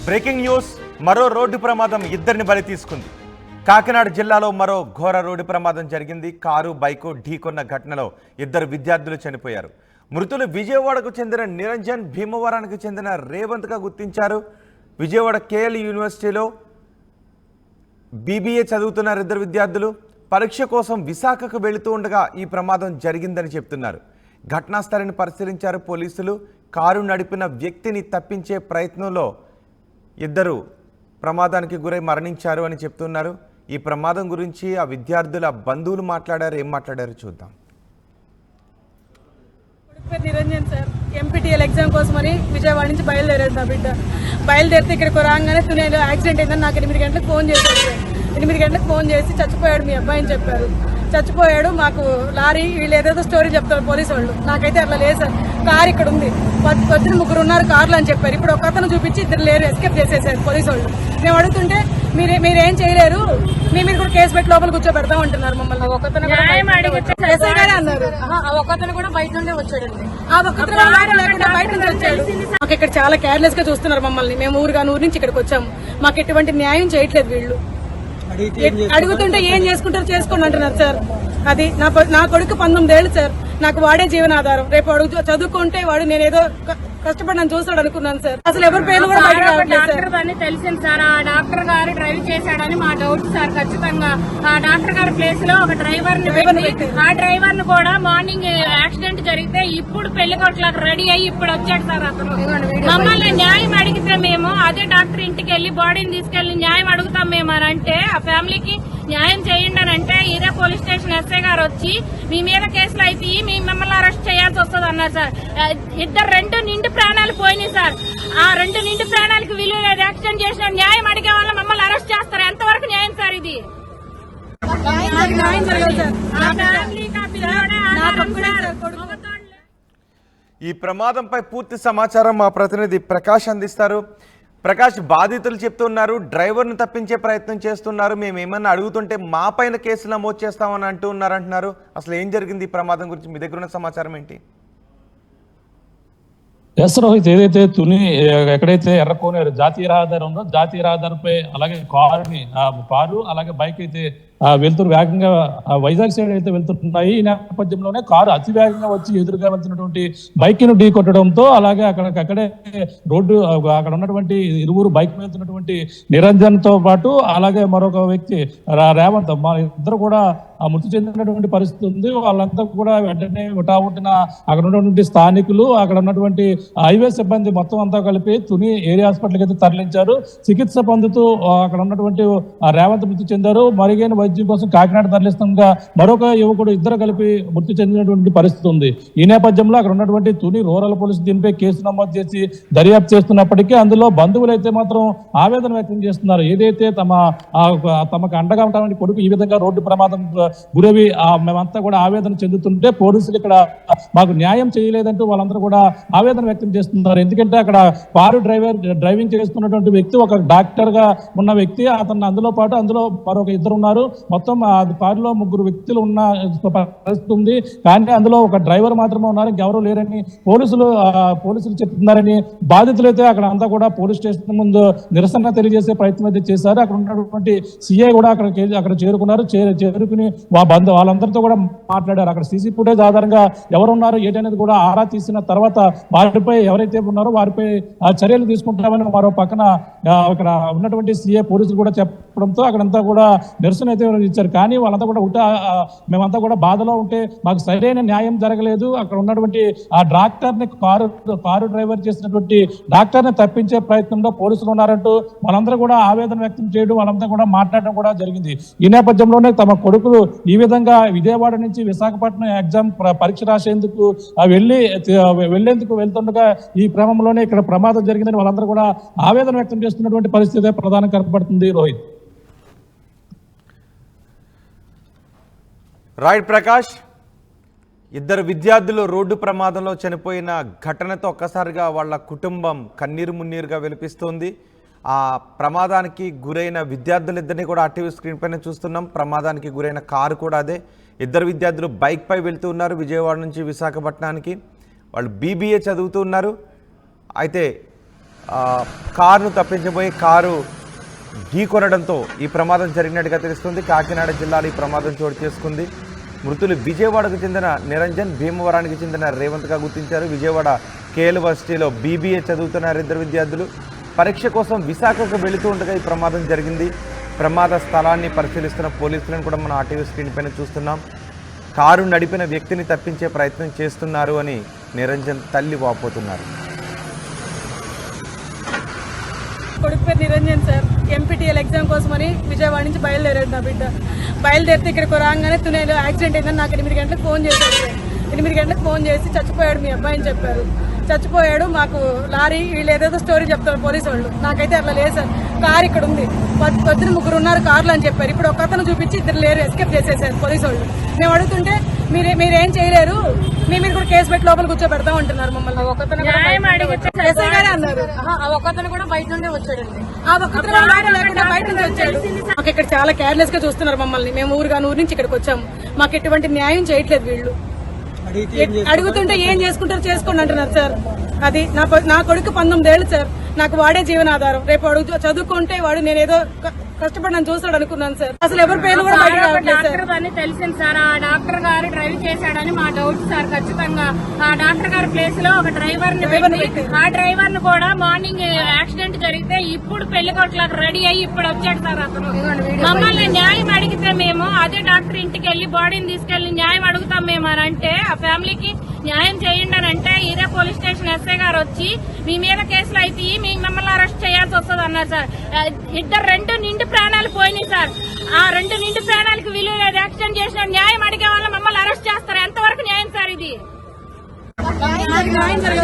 Breaking news, మరో road ప్రమాదం ఇద్దరిని బలి తీసుకుంది. కాకినాడ జిల్లాలో మరో ఘోర రోడ్డు ప్రమాదం జరిగింది. కారు బైకు ఢీకొన్న ఘటనలో ఇద్దరు విద్యార్థులు చనిపోయారు. మృతులు విజయవాడకు చెందిన నిరంజన్, భీమవరానికి చెందిన రేవంత్గా గుర్తించారు. విజయవాడ కేఎల్ యూనివర్సిటీలో బీబీఏ చదువుతున్నారు ఇద్దరు విద్యార్థులు. పరీక్ష కోసం విశాఖకు వెళుతూ ఉండగా ఈ ప్రమాదం జరిగిందని చెప్తున్నారు. ఘటనా స్థలాన్ని పరిశీలించారు పోలీసులు. కారు నడిపిన వ్యక్తిని తప్పించే ప్రయత్నంలో ఇద్దరు ప్రమాదానికి గురై మరణించారు అని చెప్తున్నారు. ఈ ప్రమాదం గురించి ఆ విద్యార్థుల బంధువులు మాట్లాడారు. ఏం మాట్లాడారు చూద్దాం. నిరంజన్ సార్ ఎంపీటీఎల్ ఎగ్జామ్ కోసమని విజయవాడ నుంచి బయలుదేరాడు. నా బిడ్డ బయలుదేరితే ఇక్కడికి రాగానే తునేలో యాక్సిడెంట్ అయిందని నాకు 8 గంటలకు ఫోన్ చేశాడు. 8 గంటలకు ఫోన్ చేసి చచ్చిపోయాడు మీ అబ్బాయి అని చెప్పారు. చచ్చిపోయాడు. మాకు లారీ వీళ్ళు ఏదేదో స్టోరీ చెప్తారు పోలీసు వాళ్ళు. నాకైతే అట్లా లేదు సార్. కారు ఇక్కడ ఉంది, వచ్చిన 3 ఉన్నారు కార్లు అని చెప్పారు. ఇప్పుడు ఒక అతను చూపించి 2 లేరు, ఎస్కేప్ చేసేసారు పోలీసు వాళ్ళు. మేము అడుగుతుంటే మీరేం చేయలేరు, మీ మీరు కూడా కేసు పెట్టి లోపల కూర్చోబెడతాం అంటున్నారు మమ్మల్ని. ఒకతను అన్నారు. ఒకతను కూడా బయట నుండే వచ్చాడు. ఆ ఒకతను లేకుండా బయట నుంచి వచ్చాడు. మాకు ఇక్కడ చాలా కేర్లెస్ గా చూస్తున్నారు మమ్మల్ని. మేము ఊరు నుంచి ఇక్కడికి వచ్చాము. మాకు ఎటువంటి న్యాయం చేయట్లేదు వీళ్ళు. అడుగుతుంటే ఏం చేసుకుంటారు చేసుకోండి అంటున్నారు సార్. అది నా కొడుకు 19 ఏళ్ళు సార్. నాకు వాడే జీవనాధారం. రేపు అడుగు చదువుకుంటే వాడు నేనేదో కష్టపడి చూస్తాడు అనుకున్నాను సార్. అసలు ఎవరి పేరు కూడా డాక్టర్ అని తెలిసింది సార్. ఆ డాక్టర్ గారు డ్రైవ్ చేశాడని మా డౌట్ సార్. ఖచ్చితంగా ఆ డాక్టర్ గారి ప్లేస్ లో ఒక డ్రైవర్ ని పెట్టి ఆ డ్రైవర్ ను కూడా మార్నింగ్ యాక్సిడెంట్ జరిగితే ఇప్పుడు పెళ్లి కొట్లకు రెడీ అయ్యి ఇప్పుడు వచ్చాడు సార్. అతను మమ్మల్ని న్యాయం అడిగితే మేము అదే డాక్టర్ ఇంటికి వెళ్లి బాడీని తీసుకెళ్లి న్యాయం అడుగుతాం మేము అని అంటే, ఆ ఫ్యామిలీకి న్యాయం చేయండి అని అంటే ఇదే పోలీస్ స్టేషన్ ఎస్ఐ గారు వచ్చి మీ మీద కేసులు అయితే మిమ్మల్ని అరెస్ట్ చేయాల్సి వస్తుంది అన్నారు సార్. ఇద్దరు 2 నిండు ప్రాణాలు పోయినాయి సార్. ఆ 2 నిండు ప్రాణాలకు విలువ లేదు. యాక్సిడెంట్ చేసిన న్యాయం అడిగే వాళ్ళ మమ్మల్ని అరెస్ట్ చేస్తారు. ఎంతవరకు న్యాయం సార్ ఇది? ఈ ప్రమాదంపై పూర్తి సమాచారం మా ప్రతినిధి ప్రకాష్ అందిస్తారు. ప్రకాష్, బాధితులు చెప్తున్నారు డ్రైవర్ను తప్పించే ప్రయత్నం చేస్తున్నారు, మేము ఏమన్నా అడుగుతుంటే మా పైన కేసులు నమోదు చేస్తామని అంటున్నారు. అసలు ఏం జరిగింది ఈ ప్రమాదం గురించి మీ దగ్గర ఉన్న సమాచారం ఏంటి? ఎస్ రోహిత్, ఏదైతే తుని ఎక్కడైతే ఎర్రకోనేరు జాతీయ రహదారి ఉందో జాతీయ రహదారిపై అలాగే కారు అలాగే బైక్ అయితే వెళ్తురు వేగంగా వైజాగ్ సైడ్ అయితే వెళ్తున్నాయి. ఈ నేపథ్యంలోనే కారు అతి వేగంగా వచ్చి ఎదురుగా వెళ్తున్నటువంటి బైక్ ను ఢీ కొట్టడంతో అలాగే అక్కడే రోడ్డు అక్కడ ఉన్నటువంటి ఇరువురు బైక్ వెళ్తున్నటువంటి నిరంజన్ తో పాటు అలాగే మరొక వ్యక్తి రేవంత్, మా ఇద్దరు కూడా మృతి చెందినటువంటి పరిస్థితి ఉంది. వాళ్ళంతా కూడా వెంటనే హుటాహుటిన అక్కడ ఉన్నటువంటి స్థానికులు, అక్కడ ఉన్నటువంటి హైవే సిబ్బంది మొత్తం అంతా కలిపి తుని ఏరియా హాస్పిటల్కి అయితే తరలించారు. చికిత్స పొందుతూ అక్కడ ఉన్నటువంటి రేవంత్ మృతి చెందారు. మరిగైన వైద్యం కోసం కాకినాడ తరలిస్తుండగా మరొక యువకుడు ఇద్దరు కలిపి మృతి చెందినటువంటి పరిస్థితి ఉంది. ఈ నేపథ్యంలో అక్కడ ఉన్నటువంటి తుని రూరల్ పోలీసు దీనిపై కేసు నమోదు చేసి దర్యాప్తు చేస్తున్నప్పటికీ అందులో బంధువులు అయితే మాత్రం ఆవేదన వ్యక్తం చేస్తున్నారు. ఏదైతే తమకు అండగా ఉన్నటువంటి కొడుకు ఈ విధంగా రోడ్డు ప్రమాదం గురవి మేమంతా కూడా ఆవేదన చెందుతుంటే పోలీసులు ఇక్కడ మాకు న్యాయం చేయలేదంటూ వాళ్ళందరూ కూడా ఆవేదన వ్యక్తం చేస్తున్నారు. ఎందుకంటే అక్కడ కారు డ్రైవింగ్ చేస్తున్నటువంటి వ్యక్తి ఒక డాక్టర్ గా ఉన్న వ్యక్తి, అతను అందులో పాటు అందులో మరొక ఇద్దరు ఉన్నారు. మొత్తం కారులో 3 వ్యక్తులు ఉన్న పరిస్థితి ఉంది. కానీ అందులో ఒక డ్రైవర్ మాత్రమే ఉన్నారు, ఇంకెవరూ లేరని పోలీసులు చెప్తున్నారని బాధితులు అయితే అక్కడ అంతా కూడా పోలీస్ స్టేషన్ ముందు నిరసన తెలియజేసే ప్రయత్నం అయితే చేశారు. అక్కడ ఉన్నటువంటి సిఐ కూడా అక్కడ చేరుకున్నారు. చేరుకుని వాళ్ళందరితో కూడా మాట్లాడారు. అక్కడ సీసీ ఫుటేజ్ ఆధారంగా ఎవరున్నారు ఏంటనేది కూడా ఆరా తీసిన తర్వాత వారిపై ఎవరైతే ఉన్నారో వారిపై చర్యలు తీసుకుంటామని మరో పక్కన అక్కడ ఉన్నటువంటి సిఐ పోలీసులు కూడా చెప్పడంతో అక్కడంతా కూడా నిరసన అయితే ఇచ్చారు. కానీ వాళ్ళంతా కూడా మేమంతా కూడా బాధలో ఉంటే మాకు సరైన న్యాయం జరగలేదు. అక్కడ ఉన్నటువంటి ఆ డాక్టర్ని కారు డ్రైవర్ చేసినటువంటి డాక్టర్ని తప్పించే ప్రయత్నంలో పోలీసులు ఉన్నారంటూ వాళ్ళందరూ కూడా ఆవేదన వ్యక్తం చేయడం, వాళ్ళంతా కూడా మాట్లాడడం కూడా జరిగింది. ఈ నేపథ్యంలోనే తమ కొడుకులు ఈ విధంగా విజయవాడ నుంచి విశాఖపట్నం ఎగ్జామ్ పరీక్ష రాసేందుకు వెళ్లేందుకు వెళ్తుండగా ఈ క్రమంలోనే ఇక్కడ ప్రమాదం జరిగిందని వాళ్ళందరూ కూడా ఆవేదన వ్యక్తం చేస్తున్నటువంటి పరిస్థితి ప్రధానంగా కనపడుతుంది. రోహిత్. రైట్ ప్రకాష్, ఇద్దరు విద్యార్థులు రోడ్డు ప్రమాదంలో చనిపోయిన ఘటనతో ఒక్కసారిగా వాళ్ళ కుటుంబం కన్నీరు మున్నీరుగా వినిపిస్తోంది. ఆ ప్రమాదానికి గురైన విద్యార్థులిద్దరినీ కూడా ఆర్టీవీ స్క్రీన్ పైన చూస్తున్నాం. ప్రమాదానికి గురైన కారు కూడా అదే. ఇద్దరు విద్యార్థులు బైక్ పై వెళ్తూ ఉన్నారు విజయవాడ నుంచి విశాఖపట్నానికి. వాళ్ళు బీబీఏ చదువుతూ ఉన్నారు. అయితే కారును తప్పించబోయి కారు ఢీకొనడంతో ఈ ప్రమాదం జరిగినట్టుగా తెలుస్తుంది. కాకినాడ జిల్లాలో ఈ ప్రమాదం చోటు చేసుకుంది. మృతులు విజయవాడకు చెందిన నిరంజన్, భీమవరానికి చెందిన రేవంత్గా గుర్తించారు. విజయవాడ కేఎల్ యూనివర్సిటీలో బీబీఏ చదువుతున్నారు ఇద్దరు విద్యార్థులు. పరీక్ష కోసం విశాఖకు వెళుతూ ఉండగా ఈ ప్రమాదం జరిగింది. ప్రమాద స్థలాన్ని పరిశీలిస్తున్న పోలీసులను కూడా మనం ఆర్టీవీ స్క్రీన్ పైన చూస్తున్నాం. కారు నడిపిన వ్యక్తిని తప్పించే ప్రయత్నం చేస్తున్నారు అని నిరంజన్ తల్లి వాపోతున్నారు. కొడుకు పేరు నిరంజన్ సార్. ఎంపీటీఎల్ ఎగ్జామ్ కోసమని విజయవాడ నుంచి బయలుదేరాడు నా బిడ్డ. బయలుదేరితే ఇక్కడికి రాగానే తునేలో యాక్సిడెంట్ అయిందని నాకు 8 గంటలకు ఫోన్ చేశాడు. 8 గంటలకు ఫోన్ చేసి చచ్చిపోయాడు మీ అబ్బాయి అని చెప్పారు. చచ్చిపోయాడు. మాకు లారీ వీళ్ళు ఏదేదో స్టోరీ చెప్తారు పోలీసు వాళ్ళు. నాకైతే అట్లా లేదు సార్. కారు ఇక్కడ ఉంది, పొద్దున 3 ఉన్నారు కార్లు అని చెప్పారు. ఇప్పుడు ఒక అతను చూపించి 2 లేరు, ఎస్కేప్ చేసేసారు పోలీసు వాళ్ళు. మేము అడుగుతుంటే మీరేం చేయలేరు, మీరు కూడా కేసు పెట్టి లోపల కూర్చోబెడతాం అంటున్నారు మమ్మల్ని. న్యాయం అడిగితే ఎస్ఐ గారే అన్నారు. ఒకతను కూడా బయట నుండే వచ్చాడండి. ఆ ఒక్కతను కూడా లేకుండా బయట నుంచి వచ్చాడు. మాకు ఇక్కడ చాలా కేర్లెస్ గా చూస్తున్నారు మమ్మల్ని. మేము ఊరు నుంచి ఇక్కడికి వచ్చాము. మాకు ఎటువంటి న్యాయం చేయట్లేదు వీళ్ళు. అడుగుతుంటే ఏం చేసుకుంటారు చేసుకోండి అంటున్నారు సార్. అది నా కొడుకు 19 ఏళ్ళు సార్. నాకు వాడే జీవనాధారం. రేపు అడుగు చదువుకుంటే వాడు నేనేదో కష్టపడి నన్ను చూస్తాడు అనుకున్నాను సార్. అసలు ఎవరి పేర్లు కూడా బయట రావట్లేదు సార్. డాక్టర్ అని తెలిసింది సార్. ఆ డాక్టర్ గారు డ్రైవ్ చేశాడని మా డౌట్ సార్. ఖచ్చితంగా ఆ డాక్టర్ గారి ప్లేస్ లో ఒక డ్రైవర్ ని పెట్టి ఆ డ్రైవర్ ను కూడా మార్నింగ్ యాక్సిడెంట్ జరిగితే ఇప్పుడు పెళ్లి కొట్లకు రెడీ అయ్యి ఇప్పుడు వచ్చాడు సార్ అతను. మమ్మల్ని న్యాయం అడిగితే మేము అదే డాక్టర్ ఇంటికి వెళ్లి బాడీని తీసుకెళ్లి న్యాయం అడుగుతాం మేము అని అంటే, ఆ ఫ్యామిలీకి న్యాయం చేయండి అని అంటే ఇదే పోలీస్ స్టేషన్ ఎస్ఐ గారు వచ్చి మీ మీద కేసులు అయితే మిమ్మల్ని అరెస్ట్ చేయాల్సి వస్తుంది అన్నారు సార్. 2 నిండు ప్రాణాలు పోయినాయి సార్. ఆ 2 నిండు ప్రాణాలకు విలువ లేదు. యాక్సిడెంట్ చేసిన న్యాయం అడిగే వాళ్ళ మమ్మల్ని అరెస్ట్ చేస్తారు. ఎంతవరకు న్యాయం సార్ ఇది?